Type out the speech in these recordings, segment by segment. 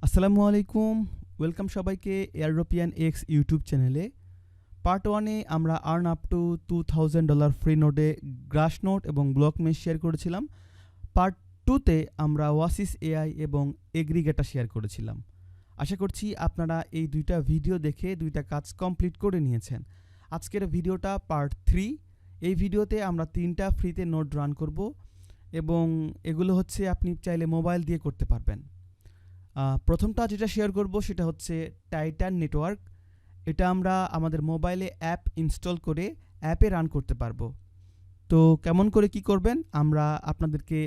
আসসালামু আলাইকুম, ওয়েলকাম সবাইকে এয়ারড্রপিয়ান এক্স ইউটিউব চ্যানেলে। পার্ট 1-এ আমরা আর্ন আপ টু $2000 ফ্রি নোটে গ্রাস নোট এবং ব্লক মেশ শেয়ার করেছিলাম। পার্ট 2-তে আমরা ওয়াসিস এআই এবং এগ্রিগেটার শেয়ার করেছিলাম। আশা করছি আপনারা এই দুইটা ভিডিও দেখে দুইটা কাজ কমপ্লিট করে নিয়েছেন। আজকের ভিডিওটা পার্ট 3। এই ভিডিওতে আমরা 3টা ফ্রিতে নোট রান করব এবং এগুলো হচ্ছে আপনি চাইলে মোবাইল দিয়ে করতে পারবেন। প্রথমটা যেটা শেয়ার করব সেটা হচ্ছে টাইটান নেটওয়ার্ক। এটা আমরা আমাদের মোবাইলে অ্যাপ ইনস্টল করে অ্যাপে রান করতে পারবো। তো কেমন করে কি করবেন আমরা আপনাদেরকে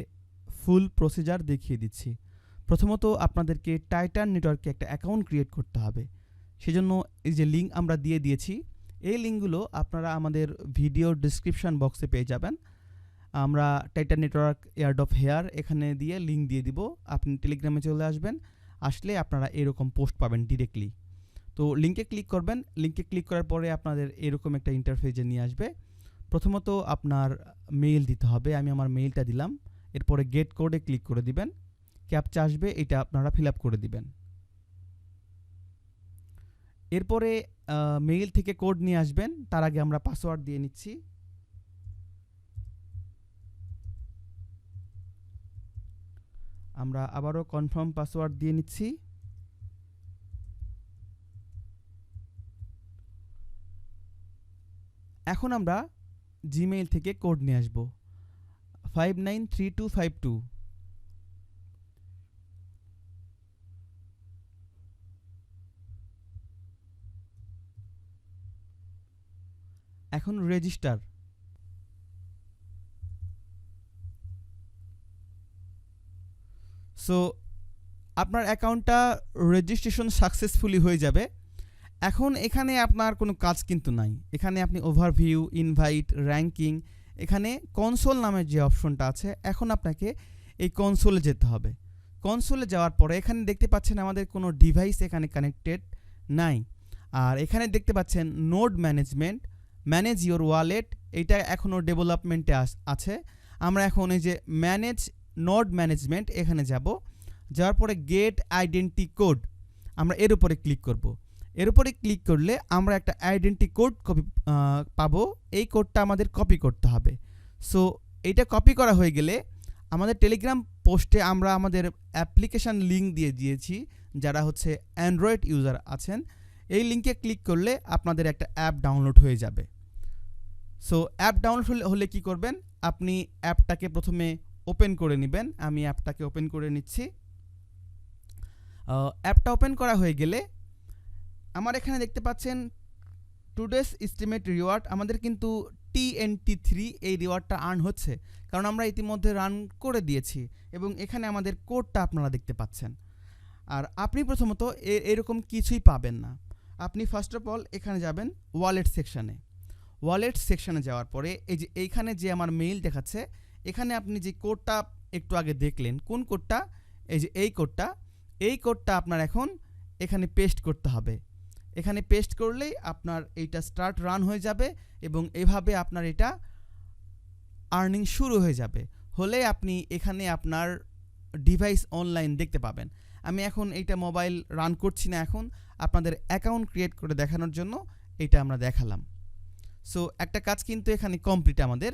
ফুল প্রসিজার দেখিয়ে দিচ্ছি। প্রথমত আপনাদেরকে টাইটান নেটওয়ার্কে একটা অ্যাকাউন্ট ক্রিয়েট করতে হবে। সেজন্য এই যে লিঙ্ক আমরা দিয়ে দিয়েছি, এই লিঙ্কগুলো আপনারা আমাদের ভিডিও ডিসক্রিপশন বক্সে পেয়ে যাবেন। আমরা টাইটান নেটওয়ার্ক এয়ারড্রপ হেয়ার এখানে দিয়ে লিঙ্ক দিয়ে দিব। আপনি টেলিগ্রামে চলে আসবেন, আসলে আপনারা এরকম পোস্ট পাবেন ডিরেক্টলি। তো লিঙ্কে ক্লিক করবেন, লিঙ্কে ক্লিক করার পরে আপনাদের এরকম একটা ইন্টারফেসে নিয়ে আসবে। প্রথমত আপনার মেইল দিতে হবে, আমি আমার মেইলটা দিলাম। এরপরে গেট কোডে ক্লিক করে দিবেন, ক্যাপচা আসবে, এটা আপনারা ফিল আপ করে দিবেন। এরপরে মেইল থেকে কোড নিয়ে আসবেন, তার আগে আমরা পাসওয়ার্ড দিয়ে নিচ্ছি। আমরা আবারও কনফার্ম পাসওয়ার্ড দিয়ে নিচ্ছি। এখন আমরা জিমেইল থেকে কোড নিয়ে আসব 593252। এখন রেজিস্টার। সো আপনার অ্যাকাউন্টটা রেজিস্ট্রেশন সাকসেসফুলি হয়ে যাবে। এখন এখানে আপনার কোনো কাজ কিন্তু নাই। এখানে আপনি ওভারভিউ, ইনভাইট, র্যাঙ্কিং, এখানে কনসোল নামের যে অপশনটা আছে, এখন আপনাকে এই কনসোলে যেতে হবে। কনসোলে যাওয়ার পরে এখানে দেখতে পাচ্ছেন আমাদের কোনো ডিভাইস এখানে কানেক্টেড নাই। আর এখানে দেখতে পাচ্ছেন node management, manage your wallet, এইটা এখনও ডেভেলপমেন্টে আছে। আমরা এখন এই যে ম্যানেজ নোড ম্যানেজমেন্ট এখানে যাব। যাওয়ার পরে গেট আইডেন্টি কোড, আমরা এর উপরে ক্লিক করব। এর উপরে ক্লিক করলে আমরা একটা আইডেন্টি কোড কপি পাবো। এই কোডটা আমাদের কপি করতে হবে। সো এইটা কপি করা হয়ে গেলে আমাদের টেলিগ্রাম পোস্টে আমরা আমাদের অ্যাপ্লিকেশান লিঙ্ক দিয়ে দিয়েছি। যারা হচ্ছে অ্যান্ড্রয়েড ইউজার আছেন, এই লিঙ্কে ক্লিক করলে আপনাদের একটা অ্যাপ ডাউনলোড হয়ে যাবে। সো অ্যাপ ডাউনলোড হলে কি করবেন, আপনি অ্যাপটাকে প্রথমে ওপেন করে নেবেন। আমি অ্যাপটাকে ওপেন করে নিচ্ছি। অ্যাপটা ওপেন করা হয়ে গেলে আমার এখানে দেখতে পাচ্ছেন টুডেস এস্টিমেট রিওয়ার্ড, আমাদের কিন্তু TNT3 এই রিওয়ার্ডটা আর্ন হচ্ছে, কারণ আমরা ইতিমধ্যে রান করে দিয়েছি এবং এখানে আমাদের কোডটা আপনারা দেখতে পাচ্ছেন। আর আপনি প্রথমত এরকম কিছুই পাবেন না। আপনি ফার্স্ট অফ অল এখানে যাবেন ওয়ালেট সেকশানে। ওয়ালেট সেকশানে যাওয়ার পরে এই যে এইখানে যে আমার মেইল দেখাচ্ছে, এখানে আপনি যে কোডটা একটু আগে দেখলেন, কোন কোডটা, এই যে এই কোডটা আপনার এখন এখানে পেস্ট করতে হবে। এখানে পেস্ট করলেই আপনার এইটা স্টার্ট রান হয়ে যাবে এবং এভাবে আপনার এটা আর্নিং শুরু হয়ে যাবে। হলে আপনি এখানে আপনার ডিভাইস অনলাইন দেখতে পাবেন। আমি এখন এইটা মোবাইল রান করছি না, এখন আপনাদের অ্যাকাউন্ট ক্রিয়েট করে দেখানোর জন্য এইটা আমরা দেখালাম। সো একটা কাজ কিন্তু এখানে কমপ্লিট আমাদের।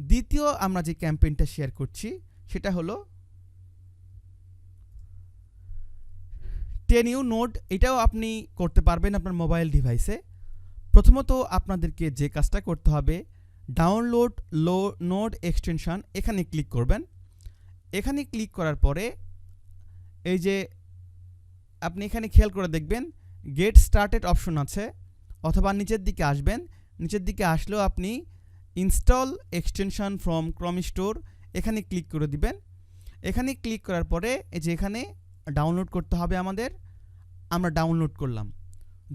দ্বিতীয় আমরা যে ক্যাম্পেইনটা শেয়ার করছি সেটা হলো টেনিও নোড। এটাও আপনি করতে পারবেন আপনার মোবাইল ডিভাইসে। প্রথমত আপনাদেরকে যে কাজটা করতে হবে, ডাউনলোড নোড এক্সটেনশন, এখানে ক্লিক করবেন। এখানে ক্লিক করার পরে এই যে আপনি এখানে খেয়াল করে দেখবেন গেট স্টার্টেড অপশন আছে, অথবা নিচের দিকে আসবেন। নিচের দিকে আসলেও আপনি ইনস্টল এক্সটেনশন ফ্রম ক্রম স্টোর এখানে ক্লিক করে দিবেন। এখানে ক্লিক করার পরে এই যে এখানে ডাউনলোড করতে হবে আমাদের। আমরা ডাউনলোড করলাম।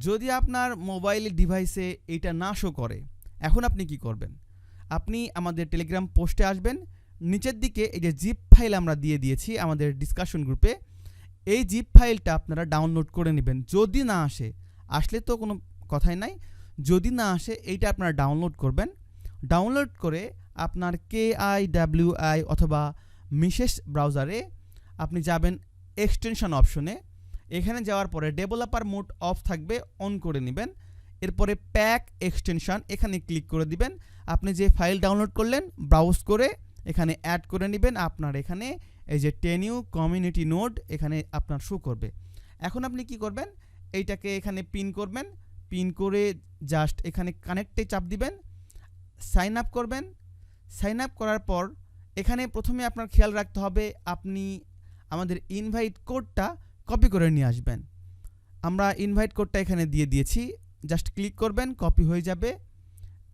যদি আপনার মোবাইল ডিভাইসে এইটা না শো করে, এখন আপনি কি করবেন, আপনি আমাদের টেলিগ্রাম পোস্টে আসবেন। নিচের দিকে এই যে জিপ ফাইল আমরা দিয়ে দিয়েছি আমাদের ডিসকাশন গ্রুপে, এই জিপ ফাইলটা আপনারা ডাউনলোড করে নেবেন। যদি না আসলে তো কোনো কথাই নাই, যদি না আসে এইটা আপনারা ডাউনলোড করবেন। ডাউনলোড করে আপনার KIWI অথবা মিসেস ব্রাউজারে আপনি যাবেন এক্সটেনশন অপশনে। এখানে যাওয়ার পরে ডেভেলপার মোড অফ থাকবে, অন করে নেবেন। এরপরে প্যাক এক্সটেনশন এখানে ক্লিক করে দিবেন। আপনি যে ফাইল ডাউনলোড করলেন ব্রাউজ করে এখানে অ্যাড করে নেবেন। আপনার এখানে এই যে টেনিও কমিউনিটি নোড এখানে আপনার শো করবে। এখন আপনি কি করবেন, এইটাকে এখানে পিন করবেন, পিন করে জাস্ট এখানে কানেক্টে চাপ দিবেন, সাইন আপ করবেন। সাইন আপ করার পর এখানে প্রথমে আপনার খেয়াল রাখতে হবে আপনি আমাদের ইনভাইট কোডটা কপি করে নিয়ে আসবেন। আমরা ইনভাইট কোডটা এখানে দিয়ে দিয়েছি, জাস্ট ক্লিক করবেন, কপি হয়ে যাবে,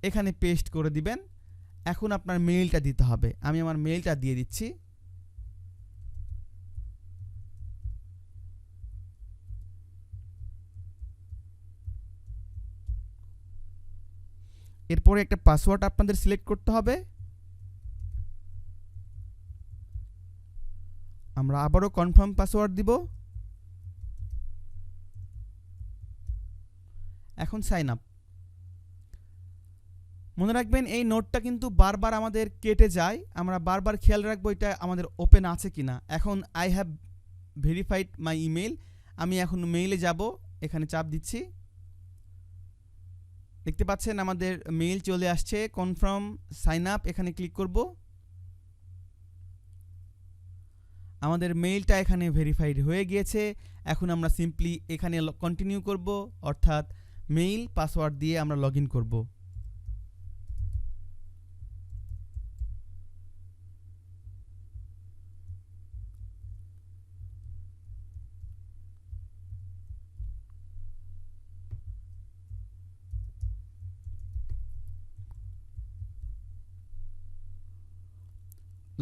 এখানে পেস্ট করে দিবেন। এখন আপনার মেইলটা দিতে হবে, আমি আমার মেইলটা দিয়ে দিচ্ছি। এরপরে একটা পাসওয়ার্ড আপনাদের সিলেক্ট করতে হবে। আমরা আবারও কনফার্ম পাসওয়ার্ড দিব। এখন সাইন আপ। মনে রাখবেন এই নোটটা কিন্তু বারবার আমাদের কেটে যায়, আমরা বারবার খেয়াল রাখবো এটা আমাদের ওপেন আছে কিনা। এখন I have verified my email, আমি এখন মেইলে যাব, এখানে চাপ দিচ্ছি। দেখতে পাচ্ছেন আমাদের মেইল চলে আসছে, কনফার্ম সাইন আপ, এখানে ক্লিক করব। আমাদের মেইলটা এখানে ভেরিফাইড হয়ে গিয়েছে। এখন আমরা সিম্পলি এখানে কন্টিনিউ করব, অর্থাৎ মেইল পাসওয়ার্ড দিয়ে আমরা লগ ইন করব।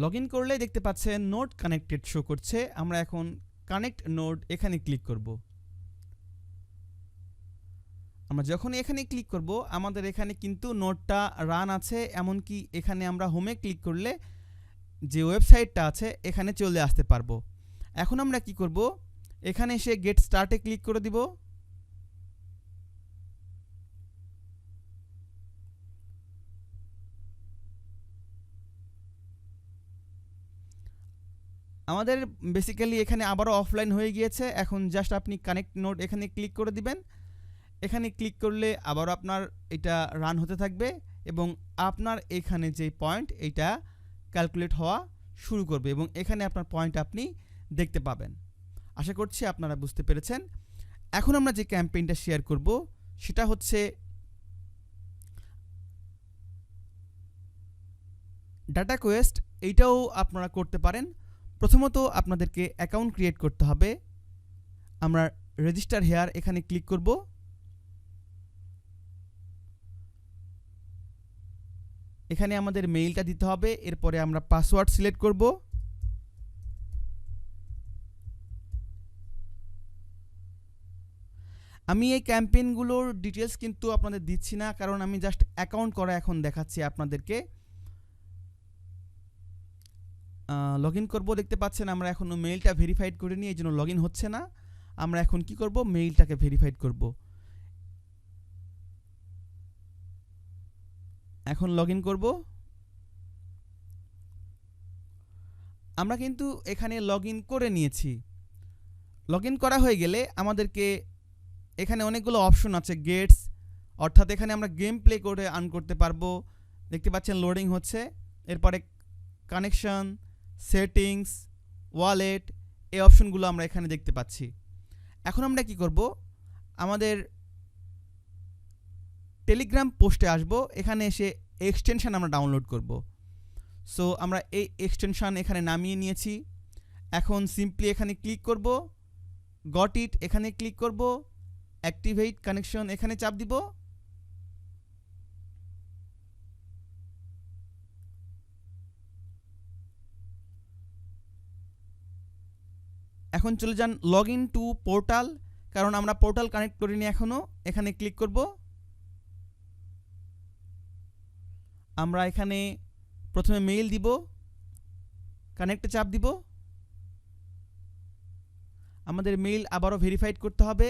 লগ ইন করলে দেখতে পাচ্ছেন নোড কানেক্টেড শো করছে। আমরা এখন কানেক্ট নোড এখানে ক্লিক করব। আমরা যখন এখানে ক্লিক করব আমাদের এখানে কিন্তু নোডটা রান আছে, এমনকি এখানে আমরা হোমে ক্লিক করলে যে ওয়েবসাইটটা আছে এখানে চলে আসতে পারবো। এখন আমরা কি করব, এখানে এসে গেট স্টার্টে ক্লিক করে দিব। আমাদের বেসিক্যালি এখানে আবারও অফলাইন হয়ে গিয়েছে। এখন জাস্ট আপনি কানেক্ট নোড এখানে ক্লিক করে দিবেন। এখানে ক্লিক করলে আবারও আপনার এটা রান হতে থাকবে এবং আপনার এখানে যে পয়েন্ট এটা ক্যালকুলেট হওয়া শুরু করবে এবং এখানে আপনার পয়েন্ট আপনি দেখতে পাবেন। আশা করছি আপনারা বুঝতে পেরেছেন। এখন আমরা যে ক্যাম্পেইনটা শেয়ার করব সেটা হচ্ছে ডাটা কোয়েস্ট। এইটাও আপনারা করতে পারেন। প্রথমত আপনাদেরকে অ্যাকাউন্ট ক্রিয়েট করতে হবে। আমরা রেজিস্টার হেয়ার এখানে ক্লিক করব। এখানে আমাদের মেইলটা দিতে হবে, এরপরে আমরা পাসওয়ার্ড সিলেক্ট করব। আমি এই ক্যাম্পেইনগুলোর ডিটেলস কিন্তু আপনাদের দিচ্ছি না, কারণ আমি জাস্ট অ্যাকাউন্ট করা এখন দেখাচ্ছি আপনাদেরকে। লগ ইন করবো, দেখতে পাচ্ছেন আমরা এখনও মেইলটা ভেরিফাইড করিনি, এই জন্য লগ ইন হচ্ছে না। আমরা এখন কি করব, মেইলটাকে ভেরিফাইড করব। এখন লগ ইন করব। আমরা কিন্তু এখানে লগ ইন করে নিয়েছি। লগ ইন করা হয়ে গেলে আমাদেরকে এখানে অনেকগুলো অপশন আছে, গেটস, অর্থাৎ এখানে আমরা গেম প্লে করে আর্ন করতে পারবো। দেখতে পাচ্ছেন লোডিং হচ্ছে। এরপরে কানেকশন, সেটিংস, ওয়ালেট, এই অপশনগুলো আমরা এখানে দেখতে পাচ্ছি। এখন আমরা কি করব, আমাদের টেলিগ্রাম পোস্টে আসব, এখানে এসে এক্সটেনশন আমরা ডাউনলোড করব। সো আমরা এই এক্সটেনশন এখানে নামিয়ে নিয়েছি। এখন সিম্পলি এখানে ক্লিক করব, গট ইট এখানে ক্লিক করব, অ্যাক্টিভেট কানেকশন এখানে চাপ দিব। এখন চলে যান লগ ইন টু পোর্টাল, কারণ আমরা পোর্টাল কানেক্ট করিনি এখনো। এখানে ক্লিক করব। আমরা এখানে প্রথমে মেইল দিব, কানেক্টে চাপ দিব। আমাদের মেইল আবারও ভেরিফাইড করতে হবে।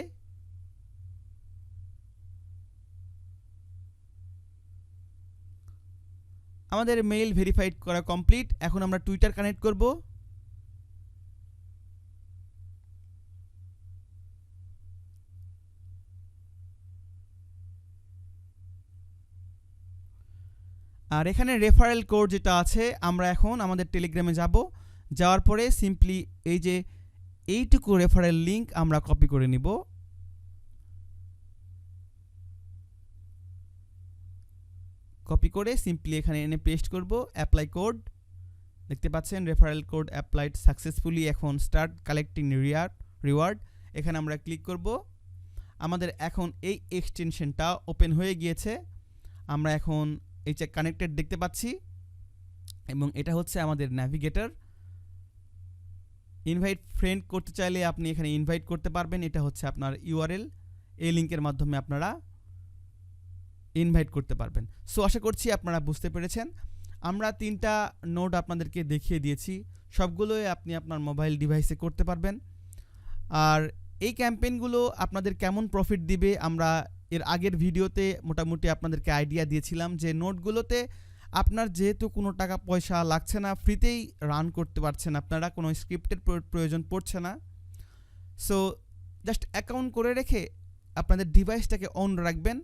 আমাদের মেইল ভেরিফাইড করা কমপ্লিট। এখন আমরা টুইটার কানেক্ট করব। আর এখানে রেফারেল কোড যেটা আছে, আমরা এখন আমাদের টেলিগ্রামে যাব, যাওয়ার পরে সিম্পলি এই যে এইটুকু রেফারেল লিঙ্ক আমরা কপি করে নিব। কপি করে সিম্পলি এখানে এনে পেস্ট করব, অ্যাপ্লাই কোড। দেখতে পাচ্ছেন রেফারেল কোড অ্যাপ্লাইড সাকসেসফুলি। এখন স্টার্ট কালেক্টিং রিওয়ার্ড, এখানে আমরা ক্লিক করব। আমাদের এখন এই এক্সটেনশনটা ওপেন হয়ে গিয়েছে। আমরা এখন এই যে কানেক্টেড দেখতে পাচ্ছি এবং এটা হচ্ছে আমাদের ন্যাভিগেটর। ইনভাইট ফ্রেন্ড করতে চাইলে আপনি এখানে ইনভাইট করতে পারবেন, এটা হচ্ছে আপনার ইউআরএল। এই লিঙ্কের মাধ্যমে আপনারা ইনভাইট করতে পারবেন। সো আশা করছি আপনারা বুঝতে পেরেছেন। আমরা 3টা নোড আপনাদেরকে দেখিয়ে দিয়েছি, সবগুলোই আপনি আপনার মোবাইল ডিভাইসে করতে পারবেন। আর এই ক্যাম্পেইনগুলো আপনাদের কেমন প্রফিট দিবে আমরা এর আগের ভিডিওতে মোটামুটি আপনাদেরকে আইডিয়া দিয়েছিলাম যে নোটগুলোতে আপনার যেহেতু কোনো টাকা পয়সা লাগছে না, ফ্রিতেই রান করতে পারছেন, আপনারা কোনো স্ক্রিপ্টের প্রয়োজন পড়ছে না। সো জাস্ট অ্যাকাউন্ট করে রেখে আপনাদের ডিভাইসটাকে অন রাখবেন,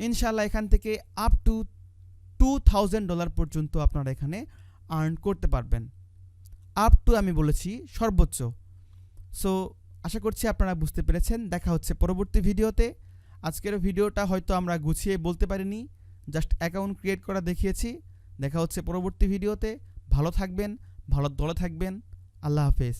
ইনশাআল্লাহ এখান থেকে আপ টু $2000 পর্যন্ত আপনারা এখানে আর্ন করতে পারবেন। আপ টু আমি বলেছি সর্বোচ্চ। সো আশা করছি আপনারা বুঝতে পেরেছেন। দেখা হচ্ছে পরবর্তী ভিডিওতে। আজকের ভিডিওটা হয়তো আমরা গুছিয়ে বলতে পারিনি, জাস্ট অ্যাকাউন্ট ক্রিয়েট করা দেখিয়েছি। দেখা হচ্ছে পরবর্তী ভিডিওতে। ভালো থাকবেন, ভালো দলে থাকবেন। আল্লাহ হাফেজ।